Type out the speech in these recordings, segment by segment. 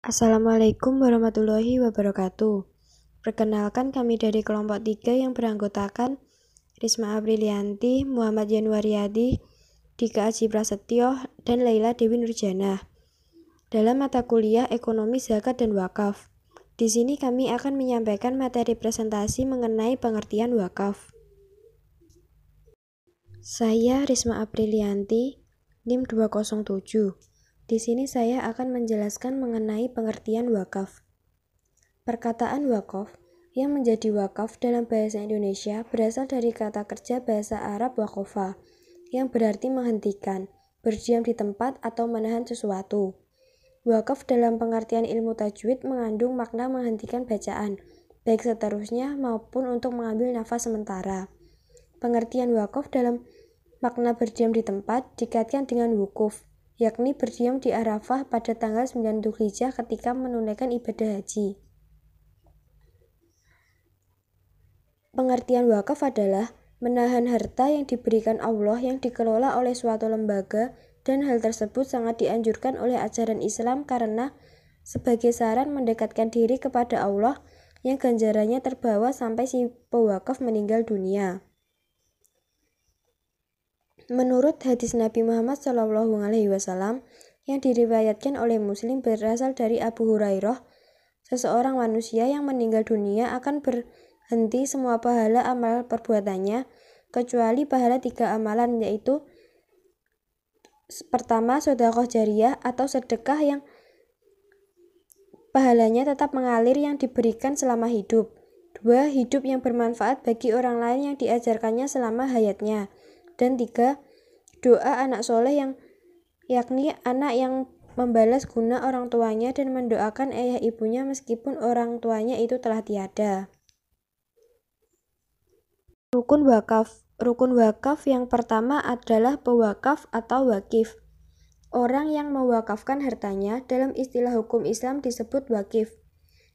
Assalamualaikum warahmatullahi wabarakatuh. Perkenalkan, kami dari kelompok 3 yang beranggotakan Risma Aprilianti, Muhammad Yanuaryadi, Dika Aji Prasetyo, dan Laila Dewi Nurjana. Dalam mata kuliah Ekonomi Zakat dan Wakaf. Di sini kami akan menyampaikan materi presentasi mengenai pengertian wakaf. Saya Risma Aprilianti, NIM 207. Di sini saya akan menjelaskan mengenai pengertian wakaf. Perkataan wakaf yang menjadi wakaf dalam bahasa Indonesia berasal dari kata kerja bahasa Arab waqafa, yang berarti menghentikan, berdiam di tempat atau menahan sesuatu. Wakaf dalam pengertian ilmu tajwid mengandung makna menghentikan bacaan, baik seterusnya maupun untuk mengambil nafas sementara. Pengertian wakaf dalam makna berdiam di tempat dikaitkan dengan wukuf, yakni berdiam di Arafah pada tanggal 9 Dzulhijjah ketika menunaikan ibadah haji. Pengertian wakaf adalah menahan harta yang diberikan Allah yang dikelola oleh suatu lembaga, dan hal tersebut sangat dianjurkan oleh ajaran Islam karena sebagai saran mendekatkan diri kepada Allah yang ganjarannya terbawa sampai si pewakaf meninggal dunia. Menurut hadis Nabi Muhammad SAW yang diriwayatkan oleh Muslim berasal dari Abu Hurairah, seseorang manusia yang meninggal dunia akan berhenti semua pahala amal perbuatannya, kecuali pahala 3 amalan, yaitu pertama, sedekah jariyah atau sedekah yang pahalanya tetap mengalir yang diberikan selama hidup. 2. Hidup yang bermanfaat bagi orang lain yang diajarkannya selama hayatnya. Dan 3. Doa anak soleh yakni anak yang membalas guna orang tuanya dan mendoakan ayah ibunya meskipun orang tuanya itu telah tiada. Rukun wakaf. Rukun wakaf yang pertama adalah pewakaf atau wakif. Orang yang mewakafkan hartanya dalam istilah hukum Islam disebut wakif.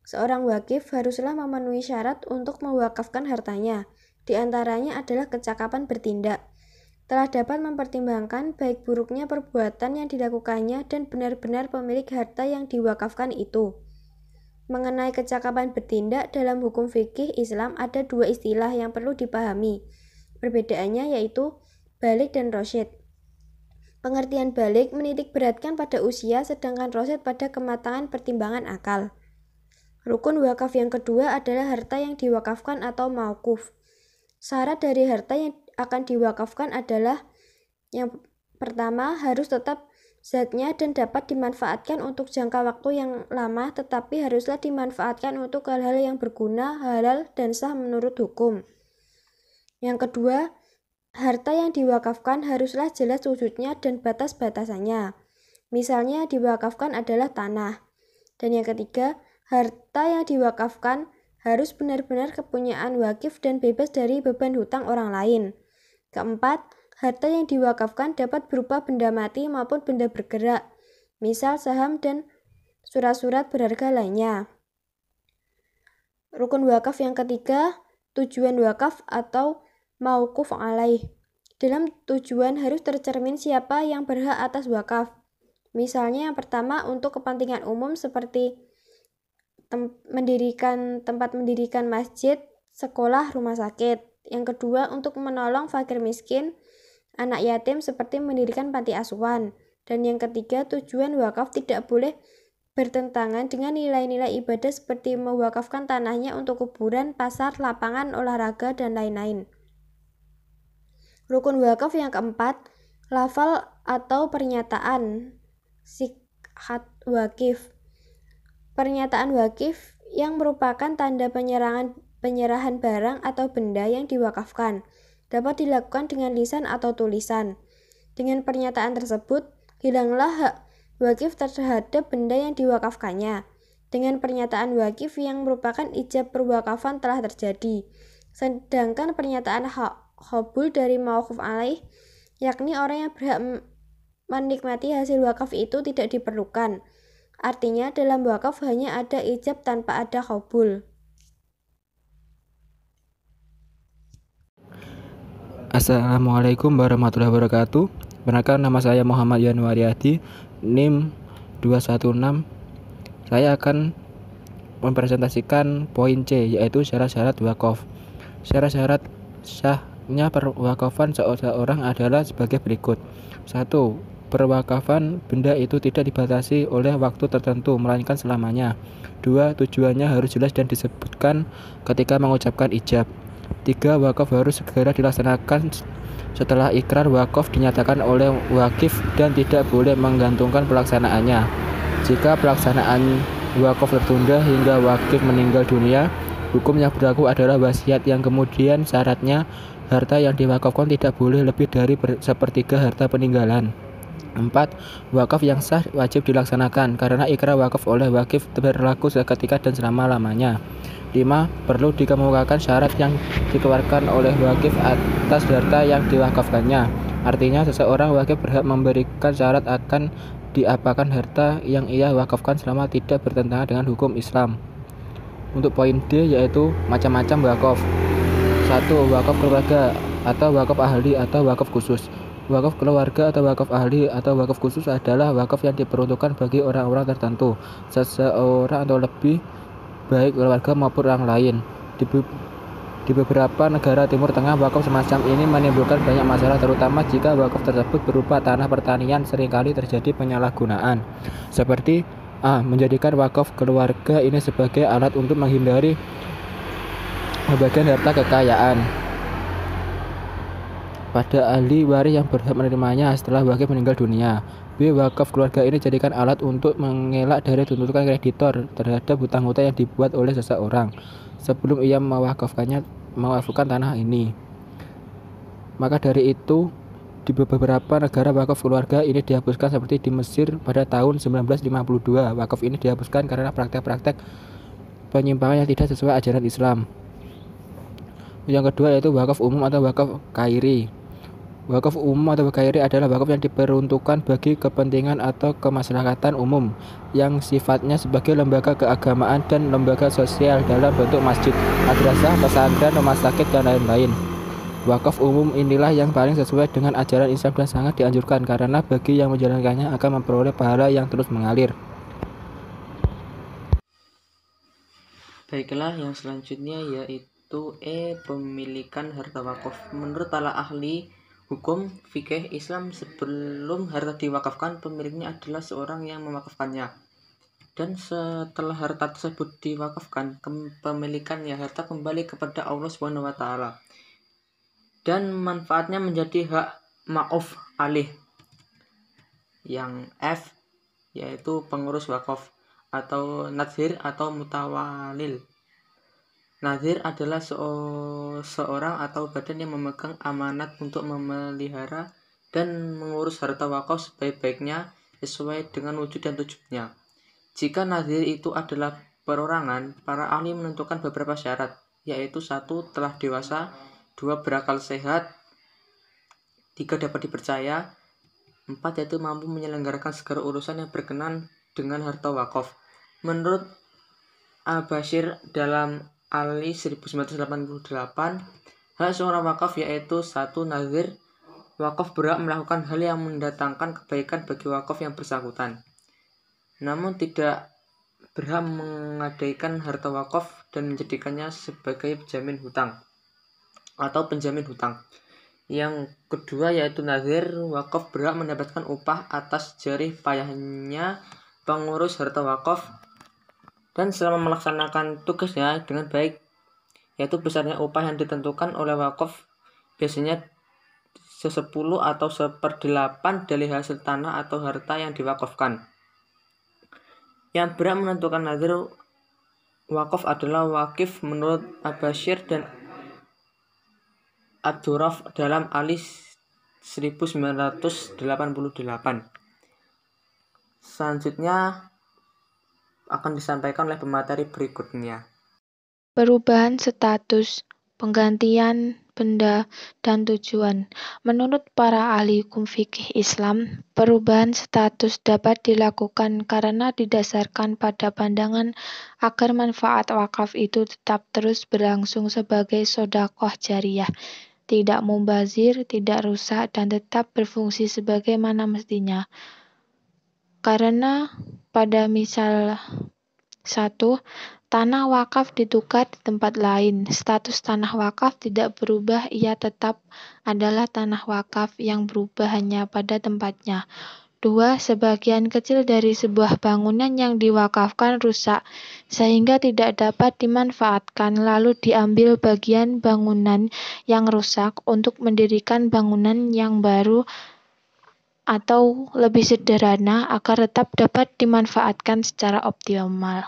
Seorang wakif haruslah memenuhi syarat untuk mewakafkan hartanya. Di antaranya adalah kecakapan bertindak, telah dapat mempertimbangkan baik buruknya perbuatan yang dilakukannya, dan benar-benar pemilik harta yang diwakafkan itu. Mengenai kecakapan bertindak dalam hukum fikih Islam ada 2 istilah yang perlu dipahami. Perbedaannya yaitu balik dan rasyid. Pengertian balik menitik beratkan pada usia, sedangkan rasyid pada kematangan pertimbangan akal. Rukun wakaf yang kedua adalah harta yang diwakafkan atau mauquf. Syarat dari harta yang akan diwakafkan adalah yang pertama, harus tetap zatnya dan dapat dimanfaatkan untuk jangka waktu yang lama, tetapi haruslah dimanfaatkan untuk hal-hal yang berguna, halal, dan sah menurut hukum. Yang kedua, harta yang diwakafkan haruslah jelas wujudnya dan batas-batasannya. Misalnya diwakafkan adalah tanah. Dan yang ketiga, harta yang diwakafkan harus benar-benar kepunyaan wakif dan bebas dari beban hutang orang lain. Keempat, harta yang diwakafkan dapat berupa benda mati maupun benda bergerak, misal saham dan surat-surat berharga lainnya. Rukun wakaf yang ketiga, tujuan wakaf atau mauquf alaih. Dalam tujuan harus tercermin siapa yang berhak atas wakaf. Misalnya yang pertama untuk kepentingan umum seperti tempat mendirikan masjid, sekolah, rumah sakit. Yang kedua untuk menolong fakir miskin, anak yatim seperti mendirikan panti asuhan. Dan yang ketiga, tujuan wakaf tidak boleh bertentangan dengan nilai-nilai ibadah seperti mewakafkan tanahnya untuk kuburan, pasar, lapangan olahraga, dan lain-lain. Rukun wakaf yang keempat, lafal atau pernyataan sikhat wakif. Pernyataan wakif yang merupakan tanda penyerahan barang atau benda yang diwakafkan dapat dilakukan dengan lisan atau tulisan. Dengan pernyataan tersebut, hilanglah hak wakif terhadap benda yang diwakafkannya. Dengan pernyataan wakif yang merupakan ijab perwakafan telah terjadi. Sedangkan pernyataan qabul dari mauquf alaih, yakni orang yang berhak menikmati hasil wakaf itu tidak diperlukan. Artinya dalam wakaf hanya ada ijab tanpa ada qabul. Assalamualaikum warahmatullahi wabarakatuh. Perkenalkan, nama saya Muhammad Yanuaryadi, NIM 216. Saya akan mempresentasikan poin C, yaitu syarat-syarat wakaf. Syarat-syarat sahnya perwakafan seseorang adalah sebagai berikut. 1. Perwakafan benda itu tidak dibatasi oleh waktu tertentu, melainkan selamanya. 2. Tujuannya harus jelas dan disebutkan ketika mengucapkan ijab. 3. Wakaf harus segera dilaksanakan setelah ikrar wakaf dinyatakan oleh wakif dan tidak boleh menggantungkan pelaksanaannya. Jika pelaksanaan wakaf tertunda hingga wakif meninggal dunia, hukum yang berlaku adalah wasiat yang kemudian syaratnya harta yang diwakafkan tidak boleh lebih dari sepertiga harta peninggalan. 4. Wakaf yang sah wajib dilaksanakan karena ikrar wakaf oleh wakif berlaku seketika dan selama-lamanya. 5. Perlu dikemukakan syarat yang dikeluarkan oleh wakif atas harta yang diwakafkannya. Artinya seseorang wakif berhak memberikan syarat akan diapakan harta yang ia wakafkan selama tidak bertentangan dengan hukum Islam. Untuk poin D, yaitu macam-macam wakaf. 1. Wakaf keluarga atau wakaf ahli atau wakaf khusus. Wakaf keluarga atau wakaf ahli atau wakaf khusus adalah wakaf yang diperuntukkan bagi orang-orang tertentu, seseorang atau lebih, baik keluarga maupun orang lain. Di beberapa negara Timur Tengah, wakaf semacam ini menimbulkan banyak masalah, terutama jika wakaf tersebut berupa tanah pertanian. Seringkali terjadi penyalahgunaan, seperti A. Menjadikan wakaf keluarga ini sebagai alat untuk menghindari pembagian harta kekayaan pada ahli waris yang berhak menerimanya setelah wakif meninggal dunia. B. Wakaf keluarga ini dijadikan alat untuk mengelak dari tuntutan kreditor terhadap hutang-hutang yang dibuat oleh seseorang sebelum ia mewakafkan tanah ini. Maka dari itu, di beberapa negara wakaf keluarga ini dihapuskan, seperti di Mesir pada tahun 1952. Wakaf ini dihapuskan karena praktek-praktek penyimpangan yang tidak sesuai ajaran Islam. Yang kedua yaitu wakaf umum atau wakaf khairi. Wakaf umum atau khairi adalah wakaf yang diperuntukkan bagi kepentingan atau kemaslahatan umum yang sifatnya sebagai lembaga keagamaan dan lembaga sosial dalam bentuk masjid, madrasah, pesantren, rumah sakit, dan lain-lain. Wakaf umum inilah yang paling sesuai dengan ajaran Islam dan sangat dianjurkan karena bagi yang menjalankannya akan memperoleh pahala yang terus mengalir. Baiklah, yang selanjutnya yaitu pemilikan harta wakaf. Menurut para ahli hukum fikih Islam, sebelum harta diwakafkan, pemiliknya adalah seorang yang mewakafkannya. Dan setelah harta tersebut diwakafkan, kepemilikannya harta kembali kepada Allah SWT. Dan manfaatnya menjadi hak ma'uf alih. Yang F yaitu pengurus wakaf atau nadhir atau mutawalil. Nadhir adalah seorang atau badan yang memegang amanat untuk memelihara dan mengurus harta wakaf sebaik-baiknya sesuai dengan wujud dan tujuannya. Jika nadhir itu adalah perorangan, para ahli menentukan beberapa syarat, yaitu 1. Telah dewasa, 2. Berakal sehat, 3. Dapat dipercaya, 4. Yaitu mampu menyelenggarakan segala urusan yang berkenan dengan harta wakaf. Menurut Al-Bashir dalam Ali 1988, hak seorang wakaf yaitu 1. Nazir. Wakaf berhak melakukan hal yang mendatangkan kebaikan bagi wakaf yang bersangkutan, namun tidak berhak menggadaikan harta wakaf dan menjadikannya sebagai penjamin hutang atau penjamin hutang. Yang kedua yaitu nazir. Wakaf berhak mendapatkan upah atas jerih payahnya pengurus harta wakaf dan selama melaksanakan tugasnya dengan baik, yaitu besarnya upah yang ditentukan oleh wakaf biasanya 10 atau 1/8 dari hasil tanah atau harta yang diwakafkan. Yang berhak menentukan nazir wakaf adalah wakif menurut Al-Bashir dan Abdurraf dalam Ali 1988. Selanjutnya akan disampaikan oleh pemateri berikutnya. Perubahan status, penggantian benda, dan tujuan. Menurut para ahli hukum fikih Islam, perubahan status dapat dilakukan karena didasarkan pada pandangan agar manfaat wakaf itu tetap terus berlangsung sebagai sedekah jariyah, tidak mubazir, tidak rusak, dan tetap berfungsi sebagaimana mestinya. Karena pada misal 1. Tanah wakaf ditukar di tempat lain. Status tanah wakaf tidak berubah, ia tetap adalah tanah wakaf yang berubah hanya pada tempatnya. 2. Sebagian kecil dari sebuah bangunan yang diwakafkan rusak, sehingga tidak dapat dimanfaatkan, lalu diambil bagian bangunan yang rusak untuk mendirikan bangunan yang baru atau lebih sederhana agar tetap dapat dimanfaatkan secara optimal.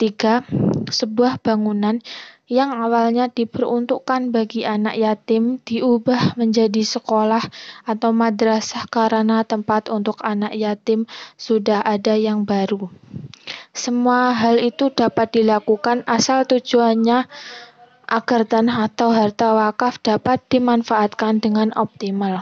3. Sebuah bangunan yang awalnya diperuntukkan bagi anak yatim diubah menjadi sekolah atau madrasah karena tempat untuk anak yatim sudah ada yang baru. Semua hal itu dapat dilakukan asal tujuannya agar tanah atau harta wakaf dapat dimanfaatkan dengan optimal.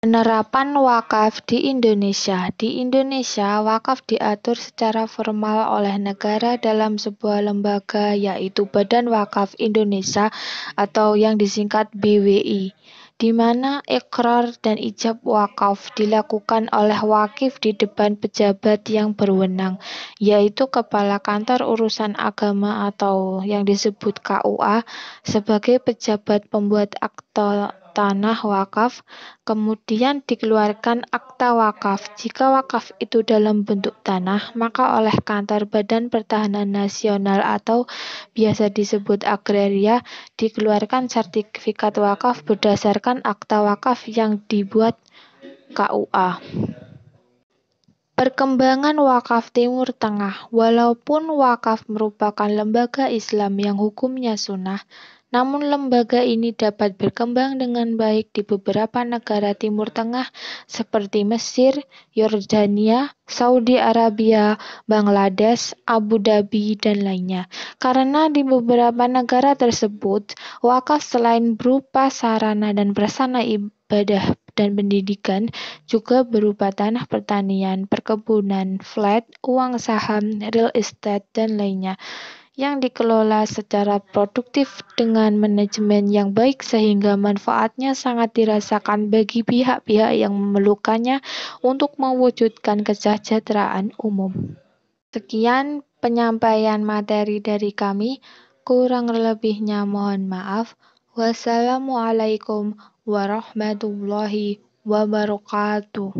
Penerapan wakaf di Indonesia. Di Indonesia, wakaf diatur secara formal oleh negara dalam sebuah lembaga, yaitu Badan Wakaf Indonesia atau yang disingkat BWI, di mana ikrar dan ijab wakaf dilakukan oleh wakif di depan pejabat yang berwenang, yaitu Kepala Kantor Urusan Agama atau yang disebut KUA sebagai pejabat pembuat akta tanah wakaf. Kemudian dikeluarkan akta wakaf. Jika wakaf itu dalam bentuk tanah, maka oleh Kantor Badan Pertahanan Nasional atau biasa disebut agraria, dikeluarkan sertifikat wakaf berdasarkan akta wakaf yang dibuat KUA. Perkembangan wakaf Timur Tengah. Walaupun wakaf merupakan lembaga Islam yang hukumnya sunnah, namun lembaga ini dapat berkembang dengan baik di beberapa negara Timur Tengah seperti Mesir, Yordania, Saudi Arabia, Bangladesh, Abu Dhabi, dan lainnya. Karena di beberapa negara tersebut, wakaf selain berupa sarana dan prasarana ibadah dan pendidikan, juga berupa tanah pertanian, perkebunan, flat, uang saham, real estate, dan lainnya, yang dikelola secara produktif dengan manajemen yang baik sehingga manfaatnya sangat dirasakan bagi pihak-pihak yang memerlukannya untuk mewujudkan kesejahteraan umum. Sekian penyampaian materi dari kami, kurang lebihnya mohon maaf. Wassalamualaikum warahmatullahi wabarakatuh.